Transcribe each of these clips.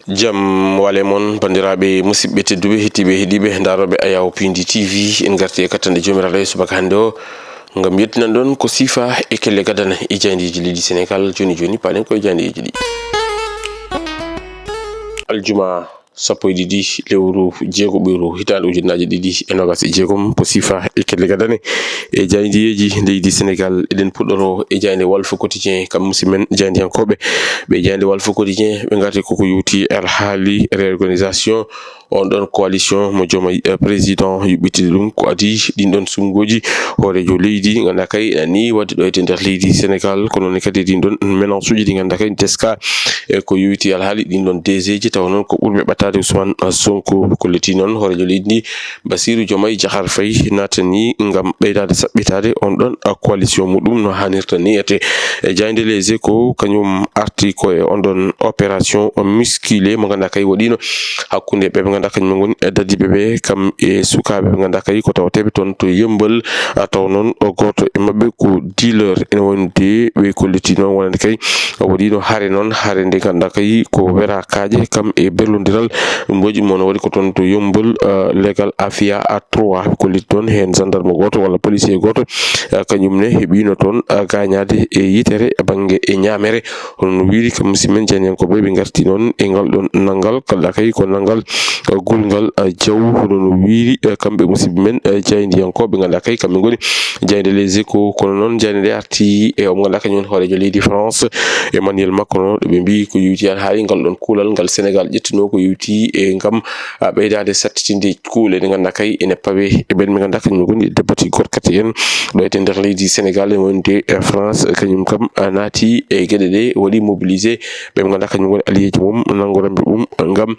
Jam wale mon bandiraɓe musidɓe tedduɓe hettiɓe heeɗiɓe daroɓe Ayaw Pindi TV en garti e kattande jomiraɗo subaka hande o ngam yettinan ɗon ko sifa e kelle gadana e jayndiji leydi Sénégal joni paɗen koye jayndiji ɗi. Aljuma sappo e ɗiɗi lewru jeego ɓeyru hitande ujunnaje ɗiɗi e nogas e jeegom ko sifa e kelle gadane e jayndiyeji leydi Sénégal eɗen puɗɗoro e jaynde Walf Quotidien kam musidmen jayndiyankoɓe ɓe jaynde Walf Quotidien ɓe garti koko yuti alhaali réorganisation on ɗon coalition mo jooma président yuɓɓitide ɗum ko adi ɗin ɗon sumgoji hoorejo leydi ganduɗa kay ni wadde ɗo e nder leydi Sénégal kono noon kadi ɗin ɗon mélange uji ɗi ganduɗa kay teska e ko yuti alhaali ɗin ɗon DG ji taw noon ko ɓurɓe ɓattade Ousmane Sonko kolliti noon hoorejo leydi ndi Bassirou Diomaye Diakhar Faye natani ngam ɓeydade saɓɓitade on ɗon coalition muɗum no hannirta ni ete jaynde Les Échos kañum arti koye on ɗon opération musculé mo ganduɗa kay waɗino hakkunde ɓe ganduɗa kañum ngoni dadiɓe ɓe kam e sukaɓe ɓe ganduɗa kay ko tawateɓe toon to Yeumbeul taw noon goto e mabɓe ko dealer ene wonde ɓe kolliti noon wonande kay waɗino haare noon haare nde ganduɗa kay ko werakaje kam e berlodiral mboji mon waɗi ko toon to Yeumbeul légal afia A3 kolliti toon hen gendarme goto walla policier goto kañum ne heeɓino toon gañade e yitere banggue e ñamere hono no wiiri kam musidmen jayndiyankoɓe ɓe garti noon e ngal ɗon naggal kalɗa kay ko naggal gulgal jaw hono no wiiri kamɓe musidɓe men jayndiyankoɓe ganduɗa kay kamɓe goni jaynde Les Échos kono noon jaynde nde arti e o ganduɗa kañum hoorejo leydi France Emmanuel Macron ɓe mbi ko yuti alhaali ngal ɗon kuulal ngal Sénégal ƴettino ko yuti e ngam ɓeydade sattitinde kuule ɗe ganduɗa kay ene pawe e ɓen ɓe ganduɗa kañum goni député gorkati en ɗo e nder leydi Sénégal e wonde France kañum kam naati e gueɗe ɗe waɗi mobilisé ɓe ganduɗa kañum goni alliéji mum nangoramɓe ɓum ngam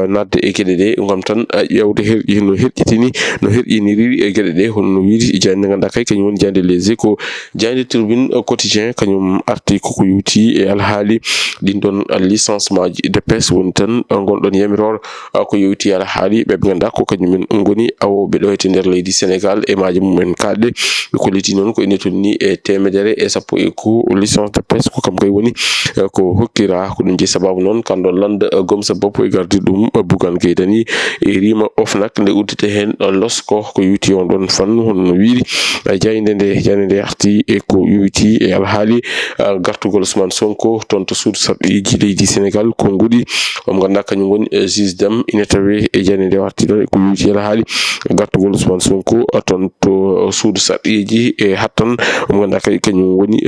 nadde e gueɗe ɗe ngam tan ƴewde no herƴitini no herƴiniri e gueɗe ɗe hono no wiiri jaynde ganduɗa kay kañum woni jaynde Les Échos jaynde Tribune Quotidien kañum arti koko yuti e alhaali ɗin ɗon licencement ji de presse woni tan gonɗon yamirore ko yewti alhaali ɓe ganduɗa ko kañumen goni awoɓe ɗo e nder leydi Sénégal e maaji mumen kalɗe ɓe kolliti noon ko ine tonni e 110 licence de presse ko kam kay woni ko hokkira ko ɗum je sababu noon kanɗon landa gomsa boppo e gardi ɗum Bougane Gueye Dany e rima OFNAC nde uddite hen losko ko yuti on ɗon fannu hono no wiiri jaynde nde arti e ko yuti e alhaali gartugol Ousmane Sonko toon to suudu sarɗiji leydi Sénégal ko nguɗi on ganduɗa kañum woni juge Dème ine tawe e jaynde nde arti ɗon e ko yuti alhaali gartugol Ousmane Sonko toon to suudu sarɗiji e hattan on ganduɗa kay kañum woni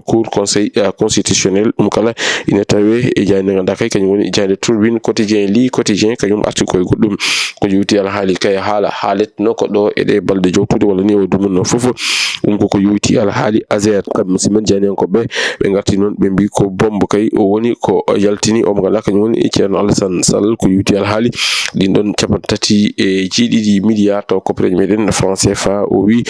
cour conseil constitutionnel ɗum kala ine tawe e jaynde ganduɗa kay kañum woni jaynde Tribune Quotidien li Quotidien kañum arti koye goɗɗum ko yuti alhaali kay haaletno ko ɗo e ɗe balɗe jowtude walla ni o dumunno foof ɗum koko yuti alhaali Azer kam musidmen jayndiyankoɓe ɓe garti noon ɓe mbi ko bombe kay o woni ko yaltini o mo ganduɗa kañum woni Thierno Alassane Sall ko yuti alhaali ɗin ɗon 37 milliards taw koppareje meɗen franc CFA o wi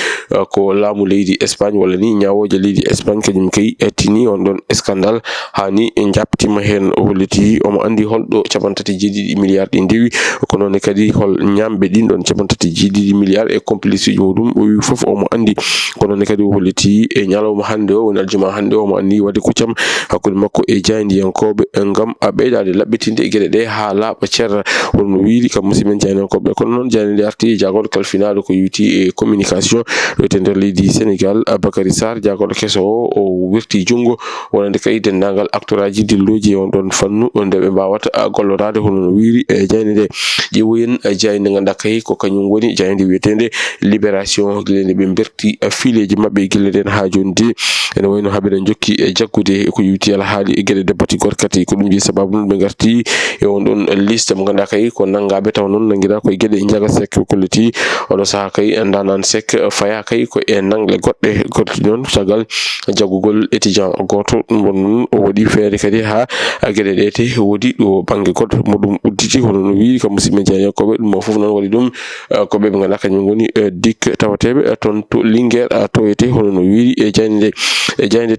ko laamu leydi Espagne walla ni ñawoje leydi Espagne kañum kay tini on ɗon scandale hani jabtima hen o holliti omo andi holɗo 37 milliards ɗi ndewi ko noon kadi hol ñamɓe ɗin ɗon 37 milliards e complice uji muɗum o wi foof omo andi ko noon kadi o holliti e ñalawma hande o woni aljuma hande o mo andi wadde kuccam hakkude makko e jayndiyankoɓe ngam ɓeydade laɓɓitinde e gueɗe ɗe ha laaɓa ceerra hono no wiiri kam musidmen jayndiyankoɓe kono noon jayde nde arti jagoɗo kalfinade ko yuti e communication ɗo e nder leydi Sénégal Bakary Sarr jagoɗo kesso o wirti jungo wonande kay dendagal acteur aji dilloji e on ɗon fannu nde ɓe mbawata gollorade hono no wiiri e jayde nde ƴeewoyen jayde ganduɗa kay ko kañum woni jayde wiyetede libération guilende ɓe berti fileji mabɓe guille nden ha joni de ene wayno haaɓeɗen jokki e jaggude ko yuti alhaali e gueɗe député gorkati ko ɗum ji sababu noon ɓe garti e on ɗon liste mo ganduɗa kay ko naggaɓe taw noon nanguira koye gueɗe Ndiaga Seck kolliti oɗo saaha kay Ndanan Seck faya kay ko e nangle goɗɗe golliti noon caggal jaggugol étudiant goto ɗum won noon o waɗi feere kadi ha gueɗe ɗe te woodi ɗo banggue goɗɗo modum udditi hono no wiiri kam musidɓe jani ko be dum fofu non wadi dum ko be ngana kanyum ngoni dik tawatebe ton to Linguère toyete hono no wiiri e jande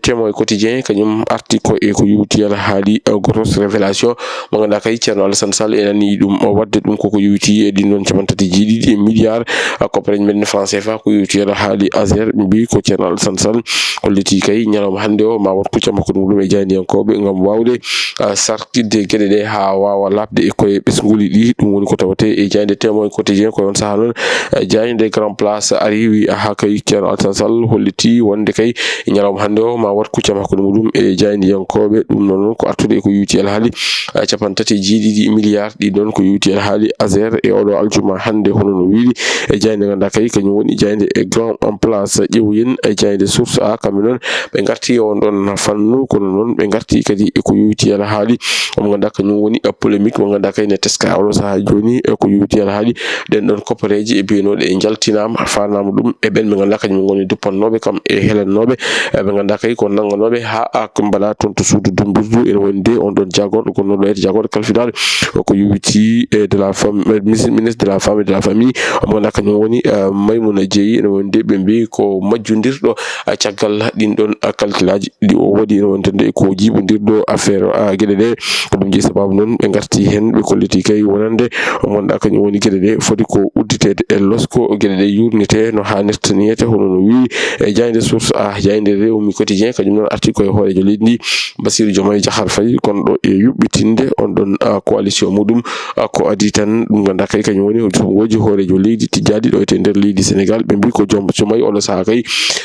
Témoin quotidien kanyum article e ko yuti ala haali grosse révélation mo ngana kay Thierno Alassane Sall enani dum wadde dum ko yuti e din non capantati jiidi milliard ko preñ men français fa ko yuti ala haali Azer mbi ko Thierno Alassane Sall holliti kay nyalom hande o ma wat kuccama ko dum e jandi yankobe ngam wawde sartide gede de ha wawa labde e koye besnguli di dum woni ko tawate e jande Témoin quotidien ko on saha non jande grand place arrivi ha kay Thierno Alassane Sall holliti wonde kay nyalom hande o ma wat kuccama ko dum e jandi yankobe dum non ko artude ko yuti ala haali capantati jiidi milliard di don ko yuti ala haali Azer e odo aljuma hande hono no wiiri e jande ganda kay kanyum woni jande e grand en place ƴewyen e jande source a kamɓe noon ɓe garti on ɗon fannu kono noon ɓe garti kadi ko yuti ala haali mo ganda kanyum woni polémique mo ganda kay ne teska oɗo saha joni ko yuti ala haali den ɗon koppareji e binoɗe e jaltinama fanama ɗum e ɓen ɓe ganda kanyum goni duppannoɓe kam e helannoɓe ɓe ganda kay ko nanganoɓe ha ko mbala toon to suudu dumbirdu ene wonde on ɗon jagorɗo gonnoɗo e jagorɗo kalfinal ko yuti de la femme ministre de la femme et de la famille mo ganda kanyum woni Maymouna Djeyi ene wonde ɓe mbi ko majjodirɗo caggal ɗin ɗon calculaji ɗi o waɗi ene wonde ko jibodirɗo affaire gueɗe ɗe ko ɗum jeyi sababu noon ɓe garti hen ɓe kolliti kay wonande mo ganda kanyum woni gueɗe ɗe foti ko udditede e losko gueɗe ɗe yurnite no hannirta niyete hono no wiiri e jayde source a jayde Rewmi quotidien kañum noon arti koye hoorejo leydi ndi Bassirou Diomaye Diakhar Faye konɗo e yuɓɓitinde on ɗon coalition muɗum ko adi tan ɗum ganda kay kañum woni woji hoorejo leydi tijjadi ɗo ete nder leydi Sénégal ɓe mbi ko Diomaye oɗo saha kay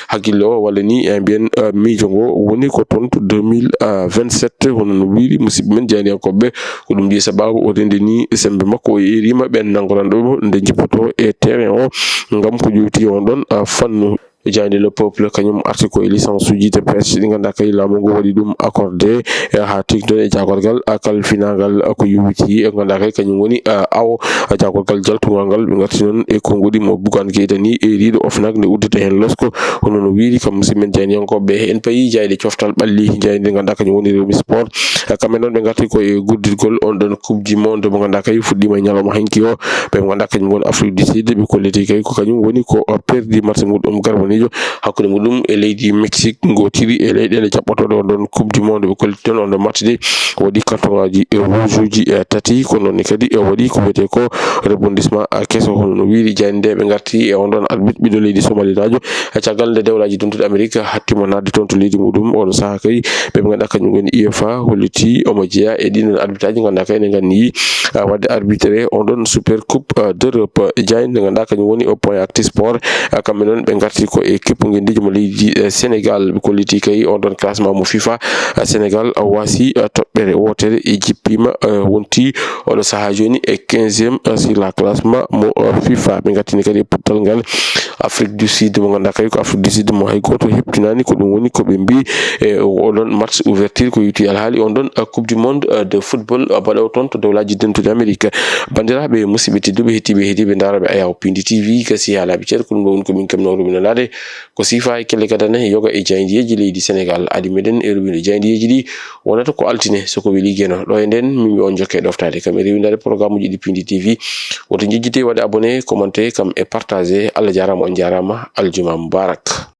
hakkille o walla ni e mbiyen miijo ngo woni ko toon to 2027 hono no wiiri musidɓe men jeyaniyankoɓe ko ɗum jeyi sababu o rende ni sembe makko o yerima ɓen nangoranɗo nde jippoto e terrain o ngam ko ƴewti on ɗon fannu jande le peuple kanyum article e licence uji de presse ɗi ganda kay laamu ngu waɗi ɗum accordé ha tigɗon e jagorgal kalfinagal ko yuwiti e ganda kay kañum woni awo jagorgal jaltugal ngal ɓe garti noon e konngudi mo Bougane Gueye Dany e riiɗo OFNAC nde uddita hen losko hono no wiiri kam musidɓe men jeyaniyankoɓe en payi jayde coftal ɓalli jayde ganda kañum woni Rewmi Sport kamɓe noon ɓe garti koye guddirgol on ɗon coupe du monde mo ganda kay fuɗɗima e ñalawma hanki o ɓe ganda kañum woni Afrique du Sud ɓe kolliti kay ko kañum woni ko perdi match muɗum garbani hakkude mudum e leydi Mexique ngotiri e leyɗele jaɓɓotoɗo don coupe du monde ɓe kolliti ton on ɗon match de waɗi carton aji rouge uji tati ko noon kadi e waɗi ko wiyete ko rebondissement kesso hono no wiiri jande ɓe garti e on ɗon arbitre ɓiɗɗo leydi somalinajo caggal nde dewlaji dumtuɗe Amérique hattimo nadde toon to leydi muɗum oɗo saha kay ɓe ganda kañum woni UEFA holliti omo jeeya e ɗiɗon arbitre aji ganda kay ne ganni wadde arbitré on ɗon super coupe d'Europe jayde ganda kañum woni au point acti sport kamɓe noon ɓe garti ko équipe ngendiji mo leydi Sénégal ɓe kolliti kay on ɗon classement mo FIFA Sénégal wasi toɓɓere wotere e jippima wonti oɗo saha joni e 15e sur la classement mo FIFA ɓe gattini kadi puttal ngal Afrique du Sud mo ganda kay ko Afrique du Sud mo hay goto heptinani ko ɗum woni ko ɓe mbi e oɗon match ouverture ko yuti alhaali on ɗon coupe du monde de football baɗow toon to dowlaji dentude Amérique bandiraɓe musidɓe tedduɓe hettiɓe heeɗiɓe daraɓe Ayaw Pindi TV kasi ha laaɓi ceer ko ɗum ɗo woni komin kemno rubinalade ko sifa e kelle gadane yoga e jayndiyeji leydi Sénégal adi meɗen e rubinde jayndiyeji ɗi wonata ko altine soko weeli gueno ɗo e nden mimi on jokke ɗoftade kam e rewindade programme uji ɗi Pindi TV woto jejjite waɗe abonné commenté kam e partagé Allah jarama on jarama aljuma mubarak.